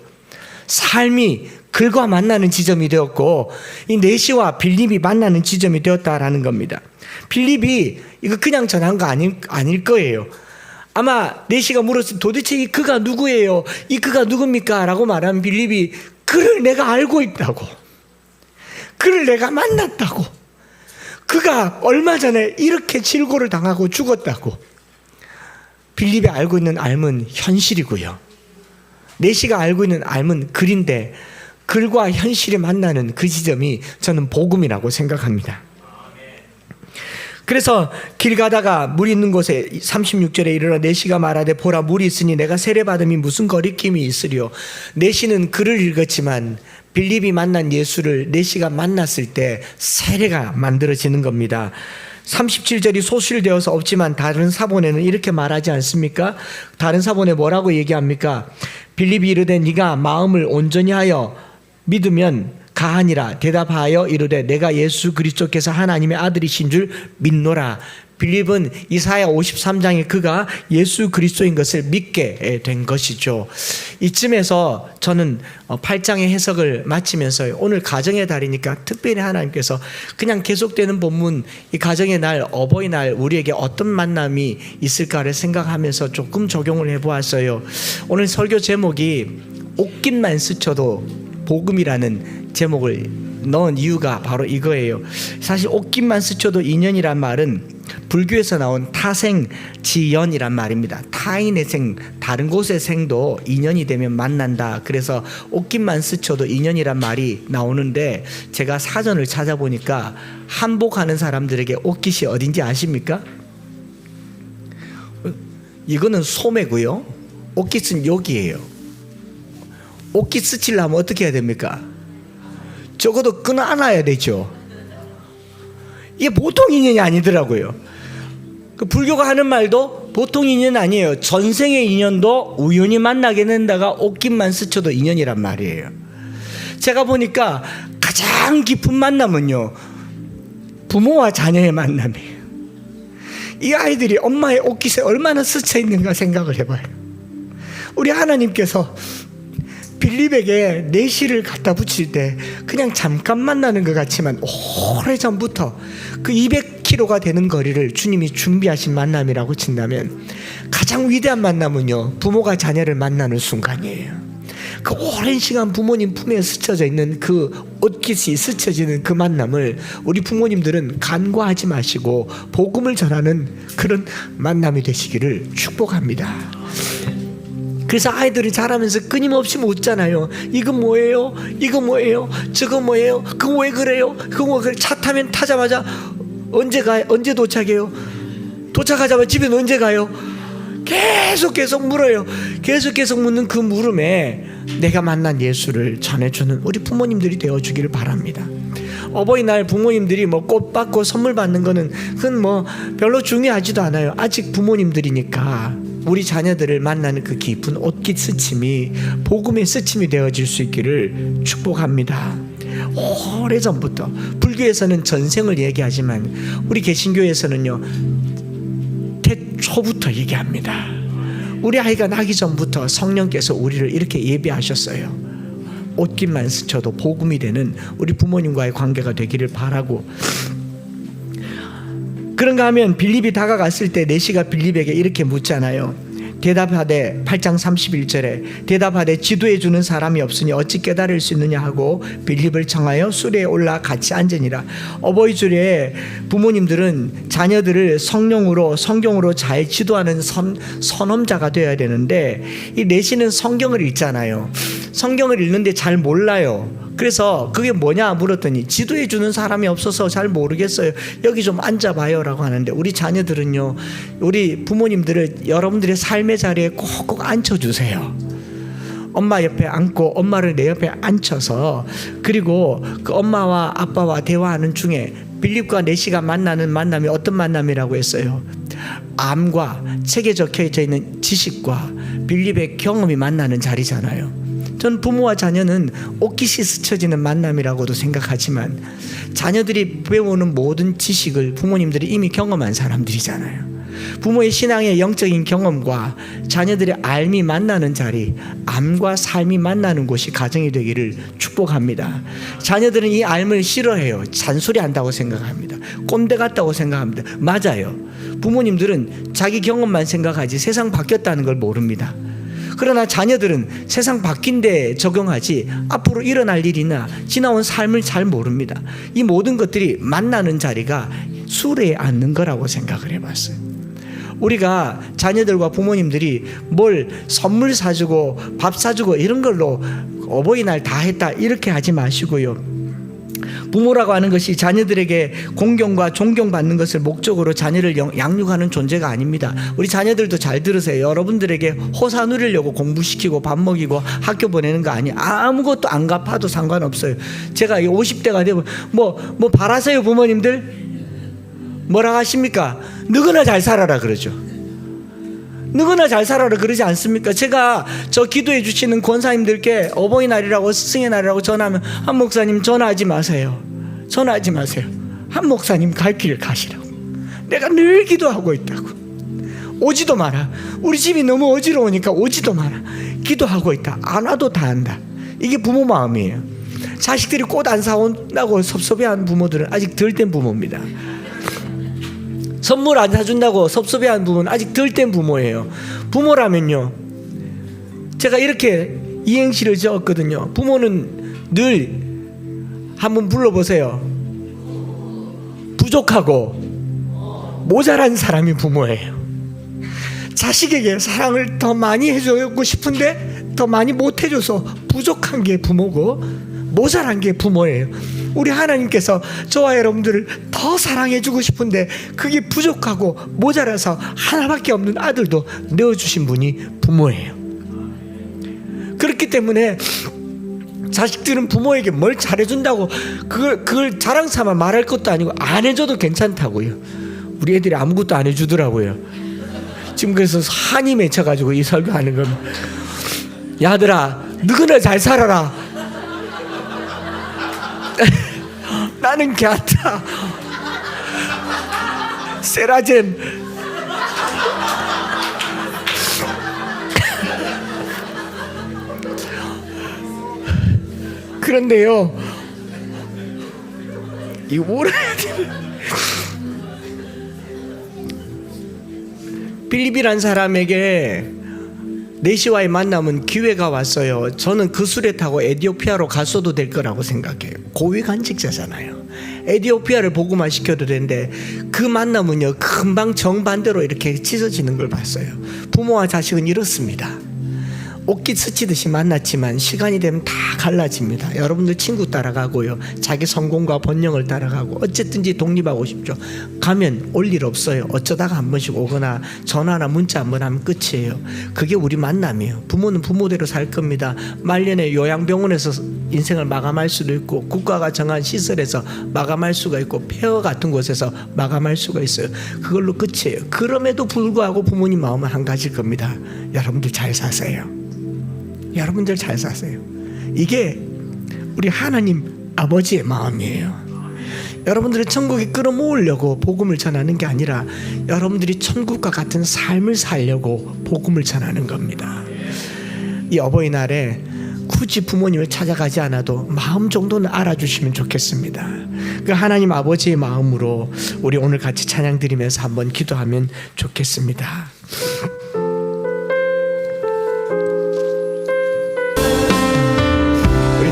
삶이 글과 만나는 지점이 되었고 이 내시와 빌립이 만나는 지점이 되었다라는 겁니다. 빌립이 이거 그냥 전한 거 아닐 거예요. 아마 내시가 물었을 때 도대체 이 그가 누구예요? 이 그가 누굽니까? 라고 말하면 빌립이 그를 내가 알고 있다고, 그를 내가 만났다고, 그가 얼마 전에 이렇게 질고를 당하고 죽었다고. 빌립이 알고 있는 삶은 현실이고요, 내시가 알고 있는 삶은 글인데 글과 현실이 만나는 그 지점이 저는 복음이라고 생각합니다. 그래서 길 가다가 물 있는 곳에 36절에 이르러 내시가 말하되 보라 물이 있으니 내가 세례받음이 무슨 거리낌이 있으리요. 내시는 글을 읽었지만 빌립이 만난 예수를 내시가 만났을 때 세례가 만들어지는 겁니다. 37절이 소실되어서 없지만 다른 사본에는 이렇게 말하지 않습니까? 다른 사본에 뭐라고 얘기합니까? 빌립이 이르되 네가 마음을 온전히 하여 믿으면 가하니라. 대답하여 이르되 내가 예수 그리스도께서 하나님의 아들이신 줄 믿노라. 빌립은 이사야 53장에 그가 예수 그리스도인 것을 믿게 된 것이죠. 이쯤에서 저는 8장의 해석을 마치면서 오늘 가정의 달이니까 특별히 하나님께서 그냥 계속되는 본문, 이 가정의 날, 어버이날 우리에게 어떤 만남이 있을까를 생각하면서 조금 적용을 해보았어요. 오늘 설교 제목이 옷깃만 스쳐도 복음이라는 제목을 넣은 이유가 바로 이거예요. 사실 옷깃만 스쳐도 인연이란 말은 불교에서 나온 타생지연이란 말입니다. 타인의 생, 다른 곳의 생도 인연이 되면 만난다. 그래서 옷깃만 스쳐도 인연이란 말이 나오는데 제가 사전을 찾아보니까 한복하는 사람들에게 옷깃이 어딘지 아십니까? 이거는 소매고요, 옷깃은 여기예요. 옷깃 스치려면 어떻게 해야 됩니까? 적어도 끊어 안아야 되죠. 이게 보통 인연이 아니더라고요. 그 불교가 하는 말도 보통 인연 아니에요. 전생의 인연도 우연히 만나게 된다가 옷깃만 스쳐도 인연이란 말이에요. 제가 보니까 가장 깊은 만남은요, 부모와 자녀의 만남이에요. 이 아이들이 엄마의 옷깃에 얼마나 스쳐 있는가 생각을 해봐요. 우리 하나님께서 빌립에게 내시를 갖다 붙일 때 그냥 잠깐 만나는 것 같지만 오래전부터 그 200km가 되는 거리를 주님이 준비하신 만남이라고 친다면 가장 위대한 만남은요, 부모가 자녀를 만나는 순간이에요. 그 오랜 시간 부모님 품에 스쳐져 있는 그 옷깃이 스쳐지는 그 만남을 우리 부모님들은 간과하지 마시고 복음을 전하는 그런 만남이 되시기를 축복합니다. 그래서 아이들이 자라면서 끊임없이 묻잖아요. 이거 뭐예요? 이거 뭐예요? 저거 뭐예요? 그거 왜 그래요? 그거 왜 차 타면 타자마자 언제 가요? 언제 도착해요? 도착하자마자 집에 언제 가요? 계속 물어요. 계속 묻는 그 물음에 내가 만난 예수를 전해주는 우리 부모님들이 되어주기를 바랍니다. 어버이날 부모님들이 뭐 꽃 받고 선물 받는 거는 그건 뭐 별로 중요하지도 않아요. 아직 부모님들이니까 우리 자녀들을 만나는 그 깊은 옷깃 스침이 복음의 스침이 되어질 수 있기를 축복합니다. 오래전부터 불교에서는 전생을 얘기하지만 우리 개신교에서는요, 태초부터 얘기합니다. 우리 아이가 나기 전부터 성령께서 우리를 이렇게 예비하셨어요. 옷깃만 스쳐도 복음이 되는 우리 부모님과의 관계가 되기를 바라고, 그런가 하면 빌립이 다가갔을 때 내시가 빌립에게 이렇게 묻잖아요. 대답하되 8장 31절에 대답하되 지도해 주는 사람이 없으니 어찌 깨달을 수 있느냐 하고 빌립을 청하여 수레에 올라 같이 앉으니라. 어버이주일에 부모님들은 자녀들을 성경으로 잘 지도하는 선험자가 되어야 되는데 이 내시는 성경을 읽잖아요. 성경을 읽는데 잘 몰라요. 그래서 그게 뭐냐 물었더니 지도해 주는 사람이 없어서 잘 모르겠어요. 여기 좀 앉아봐요 라고 하는데, 우리 자녀들은요, 우리 부모님들을 여러분들의 삶의 자리에 꼭꼭 앉혀주세요. 엄마 옆에 앉고 엄마를 내 옆에 앉혀서, 그리고 그 엄마와 아빠와 대화하는 중에 빌립과 내시가 만나는 만남이 어떤 만남이라고 했어요? 암과 책에 적혀져 있는 지식과 빌립의 경험이 만나는 자리잖아요. 전 부모와 자녀는 옷깃이 스쳐지는 만남이라고도 생각하지만 자녀들이 배우는 모든 지식을 부모님들이 이미 경험한 사람들이잖아요. 부모의 신앙의 영적인 경험과 자녀들의 삶이 만나는 자리, 삶과 삶이 만나는 곳이 가정이 되기를 축복합니다. 자녀들은 이 삶을 싫어해요. 잔소리한다고 생각합니다. 꼰대 같다고 생각합니다. 맞아요. 부모님들은 자기 경험만 생각하지 세상 바뀌었다는 걸 모릅니다. 그러나 자녀들은 세상 바뀐 데 적용하지 앞으로 일어날 일이나 지나온 삶을 잘 모릅니다. 이 모든 것들이 만나는 자리가 수레에 앉는 거라고 생각을 해봤어요. 우리가 자녀들과 부모님들이 뭘 선물 사주고 밥 사주고 이런 걸로 어버이날 다 했다 이렇게 하지 마시고요. 부모라고 하는 것이 자녀들에게 공경과 존경받는 것을 목적으로 자녀를 양육하는 존재가 아닙니다. 우리 자녀들도 잘 들으세요. 여러분들에게 호사 누리려고 공부시키고 밥 먹이고 학교 보내는 거 아니에요. 아무것도 안 갚아도 상관없어요. 제가 50대가 되면 뭐 바라세요 부모님들? 뭐라 하십니까? 너거나 잘 살아라 그러죠. 너거나 잘 살아라 그러지 않습니까? 제가 저 기도해 주시는 권사님들께 어버이날이라고 스승의 날이라고 전하면 한 목사님 전화하지 마세요. 전화하지 마세요. 한 목사님 갈 길 가시라고. 내가 늘 기도하고 있다고. 오지도 마라. 우리 집이 너무 어지러우니까 오지도 마라. 기도하고 있다. 안 와도 다 안다. 이게 부모 마음이에요. 자식들이 꽃 안 사온다고 섭섭해하는 부모들은 아직 덜 된 부모입니다. 선물 안 사준다고 섭섭해하는 부모는 아직 덜 된 부모예요. 부모라면요, 제가 이렇게 이행시를 지었거든요. 부모는 늘 한번 불러보세요. 부족하고 모자란 사람이 부모예요. 자식에게 사랑을 더 많이 해주고 싶은데 더 많이 못 해줘서 부족한 게 부모고 모자란 게 부모예요. 우리 하나님께서 저와 여러분들을 더 사랑해주고 싶은데 그게 부족하고 모자라서 하나밖에 없는 아들도 내어주신 분이 부모예요. 그렇기 때문에 자식들은 부모에게 뭘 잘해준다고 그걸 자랑삼아 말할 것도 아니고 안 해줘도 괜찮다고요. 우리 애들이 아무것도 안 해주더라고요. 지금 그래서 한이 맺혀가지고 이 설교하는 겁니다. 야들아, 너희나 잘 살아라. 나는 갸타 세라젬 그런데요, 이 뭐라 해야 돼? 빌립이란 사람에게 네시와의 만남은 기회가 왔어요. 저는 그 수레 타고 에티오피아로 갔어도 될 거라고 생각해요. 고위 간직자잖아요. 에티오피아를 복음화 시켜도 되는데 그 만남은요, 금방 정반대로 이렇게 찢어지는 걸 봤어요. 부모와 자식은 이렇습니다. 옷깃 스치듯이 만났지만 시간이 되면 다 갈라집니다. 여러분들 친구 따라가고요, 자기 성공과 번영을 따라가고 어쨌든지 독립하고 싶죠. 가면 올 일 없어요. 어쩌다가 한 번씩 오거나 전화나 문자 한 번 하면 끝이에요. 그게 우리 만남이에요. 부모는 부모대로 살 겁니다. 말년에 요양병원에서 인생을 마감할 수도 있고 국가가 정한 시설에서 마감할 수가 있고 폐허 같은 곳에서 마감할 수가 있어요. 그걸로 끝이에요. 그럼에도 불구하고 부모님 마음은 한 가지일 겁니다. 여러분들 잘 사세요. 여러분들 잘 사세요. 이게 우리 하나님 아버지의 마음이에요. 여러분들을 천국에 끌어모으려고 복음을 전하는 게 아니라 여러분들이 천국과 같은 삶을 살려고 복음을 전하는 겁니다. 이 어버이날에 굳이 부모님을 찾아가지 않아도 마음 정도는 알아주시면 좋겠습니다. 그 하나님 아버지의 마음으로 우리 오늘 같이 찬양 드리면서 한번 기도하면 좋겠습니다.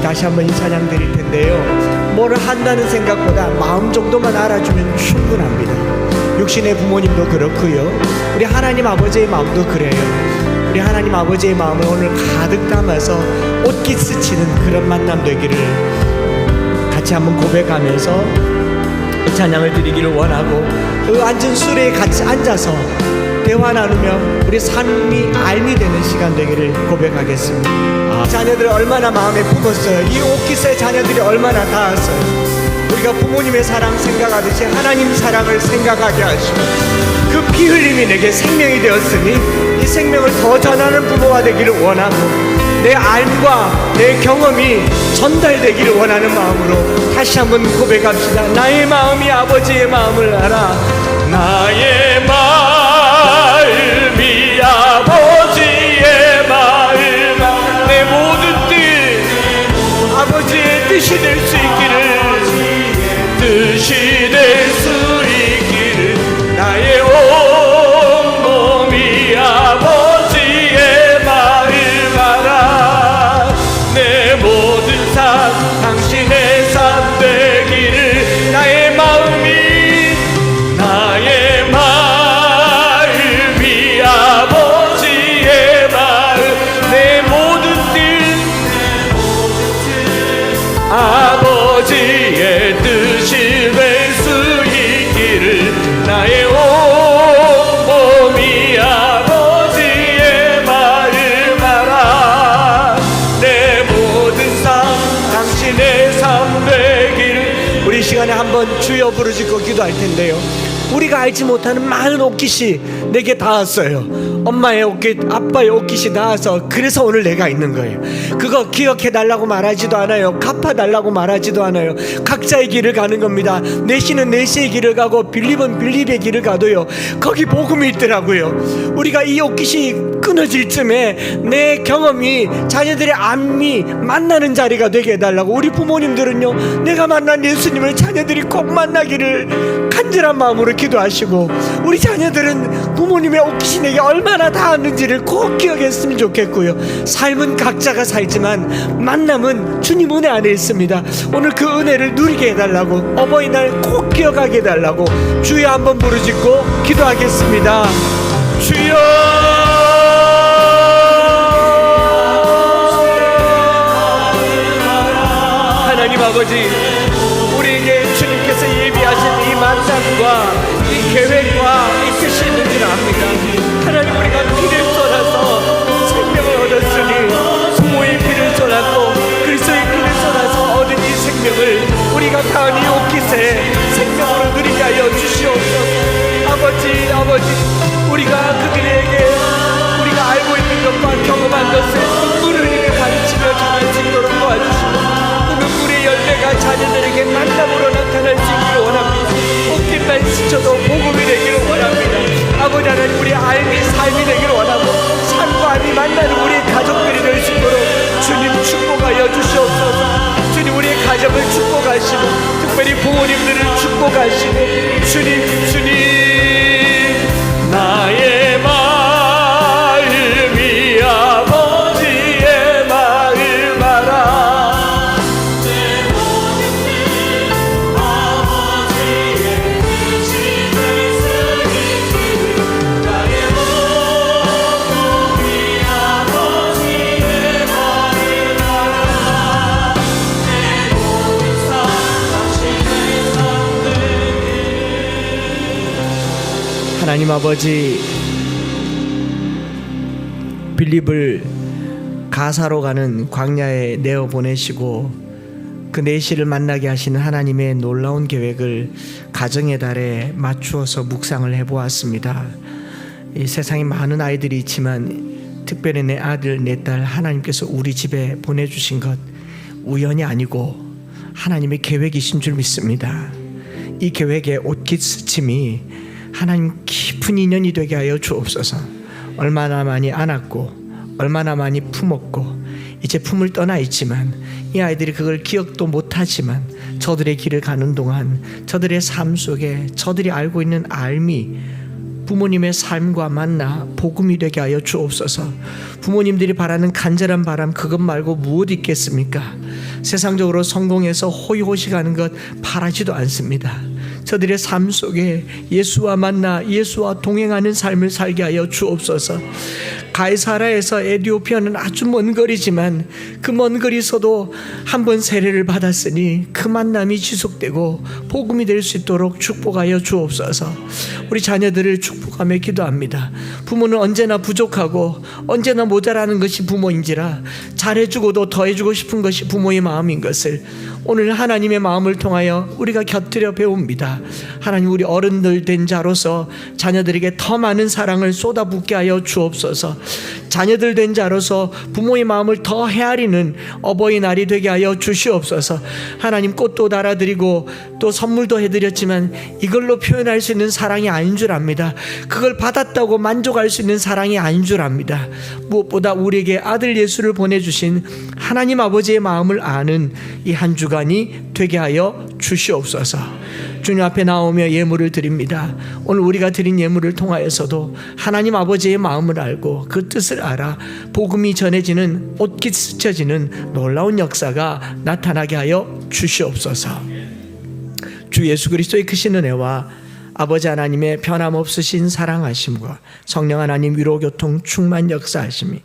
다시 한번 이 찬양 드릴 텐데요, 뭐를 한다는 생각보다 마음 정도만 알아주면 충분합니다. 육신의 부모님도 그렇고요, 우리 하나님 아버지의 마음도 그래요. 우리 하나님 아버지의 마음을 오늘 가득 담아서 옷깃 스치는 그런 만남 되기를 같이 한번 고백하면서 이 찬양을 드리기를 원하고, 그 앉은 수레에 같이 앉아서 대화 나누며 우리 삶이 알미 되는 시간 되기를 고백하겠습니다. 자녀들 얼마나 마음에 품었어요. 이 옷깃의 자녀들이 얼마나 닿았어요. 우리가 부모님의 사랑 생각하듯이 하나님 사랑을 생각하게 하시고 그 피 흘림이 내게 생명이 되었으니 이 생명을 더 전하는 부모가 되기를 원하고, 내 삶과 내 경험이 전달되기를 원하는 마음으로 다시 한번 고백합시다. 나의 마음이 아버지의 마음을 알아. 나의 마음 한번 주여 부르짖고 기도할 텐데요, 우리가 알지 못하는 많은 옷깃이 내게 닿았어요. 엄마의 옷깃, 아빠의 옷깃이 닿아서 그래서 오늘 내가 있는 거예요. 그거 기억해 달라고 말하지도 않아요. 갚아 달라고 말하지도 않아요. 각자의 길을 가는 겁니다. 내시는 내시의 길을 가고 빌립은 빌립의 길을 가도요, 거기 복음이 있더라고요. 우리가 이 옷깃이 끊어질 쯤에 내 경험이 자녀들의 안미 만나는 자리가 되게 해달라고. 우리 부모님들은요, 내가 만난 예수님을 자녀들이 꼭 만나기를 간절한 마음으로 기도하시고, 우리 자녀들은 부모님의 옷깃이 내게 얼마나 닿았는지를 꼭 기억했으면 좋겠고요. 삶은 각자가 살지만 만남은 주님 은혜 안에 있습니다. 오늘 그 은혜를 누리게 해달라고, 어버이날 꼭 기억하게 해달라고 주여 한번 부르짖고 기도하겠습니다. 주여, 하나님 아버지, 우리에게 주님께서 예비하신 이 만남과 이 계획과 이 뜻이 있는지를 압니다. 하나님, 우리가 피를 쏟아서 생명을 얻었으니 부모의 피를 쏟았고 그리스도의 피를 쏟아서 얻은 이 생명을 우리가 다은 이 옷깃에 생명으로 누리게 하여 주시옵소서. 아버지, 우리가 그들에게 우리가 알고 있는 것과 경험한 것을 눈물을 흘리며 가르치며 전할 수 있도록 도와주시고, 눈물의 열매가 자녀들에게 만남으로 나타날 수 있기를 원합니다. 옷깃만 스쳐도 복음이 되기를 원합니다. 아버지 하나님, 우리 삶이 되기를 원하고 삶과 삶이 만나는 우리의 가족들이 될 수 있도록 주님 축복하여 주시옵소서. 주님, 우리의 가정을 축복하시고 특별히 부모님들을 축복하시고, 주님 나의 마음이 아버지의 마음 알아. 내 모든 아버지의 뜻을 쓰기, 나의 몸이 아버지의 마음 알아. 내 모든 삶 당신의 삶. 하나님 아버지, 빌립을 가사로 가는 광야에 내어 보내시고 그 내시를 만나게 하시는 하나님의 놀라운 계획을 가정의 달에 맞추어서 묵상을 해보았습니다. 이 세상에 많은 아이들이 있지만 특별히 내 아들, 내 딸 하나님께서 우리 집에 보내주신 것 우연이 아니고 하나님의 계획이신 줄 믿습니다. 이 계획의 옷깃 스침이 하나님 깊은 인연이 되게 하여 주옵소서. 얼마나 많이 안았고 얼마나 많이 품었고 이제 품을 떠나 있지만 이 아이들이 그걸 기억도 못하지만 저들의 길을 가는 동안 저들의 삶 속에 저들이 알고 있는 알미, 부모님의 삶과 만나 복음이 되게 하여 주옵소서. 부모님들이 바라는 간절한 바람 그것 말고 무엇 있겠습니까? 세상적으로 성공해서 호의호식하는 것 바라지도 않습니다. 저들의 삶 속에 예수와 만나 예수와 동행하는 삶을 살게 하여 주옵소서. 가이사라에서 에티오피아는 아주 먼 거리지만 그 먼 거리서도 한번 세례를 받았으니 그 만남이 지속되고 복음이 될 수 있도록 축복하여 주옵소서. 우리 자녀들을 축복하며 기도합니다. 부모는 언제나 부족하고 언제나 모자라는 것이 부모인지라 잘해주고도 더해주고 싶은 것이 부모의 마음인 것을 오늘 하나님의 마음을 통하여 우리가 곁들여 배웁니다. 하나님, 우리 어른들 된 자로서 자녀들에게 더 많은 사랑을 쏟아붓게 하여 주옵소서. 자녀들 된 자로서 부모의 마음을 더 헤아리는 어버이날이 되게 하여 주시옵소서. 하나님, 꽃도 달아드리고 또 선물도 해드렸지만 이걸로 표현할 수 있는 사랑이 아닌 줄 압니다. 그걸 받았다고 만족할 수 있는 사랑이 아닌 줄 압니다. 무엇보다 우리에게 아들 예수를 보내주신 하나님 아버지의 마음을 아는 이 한 주간이 되게 하여 주시옵소서. 주님 앞에 나오며 예물을 드립니다. 오늘 우리가 드린 예물을 통하여서도 하나님 아버지의 마음을 알고 그 뜻을 알아 복음이 전해지는 옷깃 스쳐지는 놀라운 역사가 나타나게 하여 주시옵소서. 주 예수 그리스도의 크신 은혜와 아버지 하나님의 변함없으신 사랑하심과 성령 하나님 위로교통 충만 역사하심이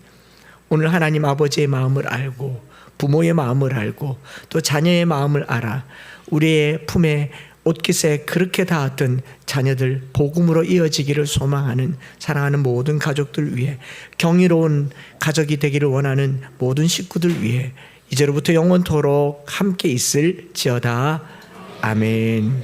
오늘 하나님 아버지의 마음을 알고 부모의 마음을 알고 또 자녀의 마음을 알아 우리의 품에 옷깃에 그렇게 닿았던 자녀들 복음으로 이어지기를 소망하는 사랑하는 모든 가족들 위해, 경이로운 가족이 되기를 원하는 모든 식구들 위해 이제로부터 영원토록 함께 있을지어다. 아멘.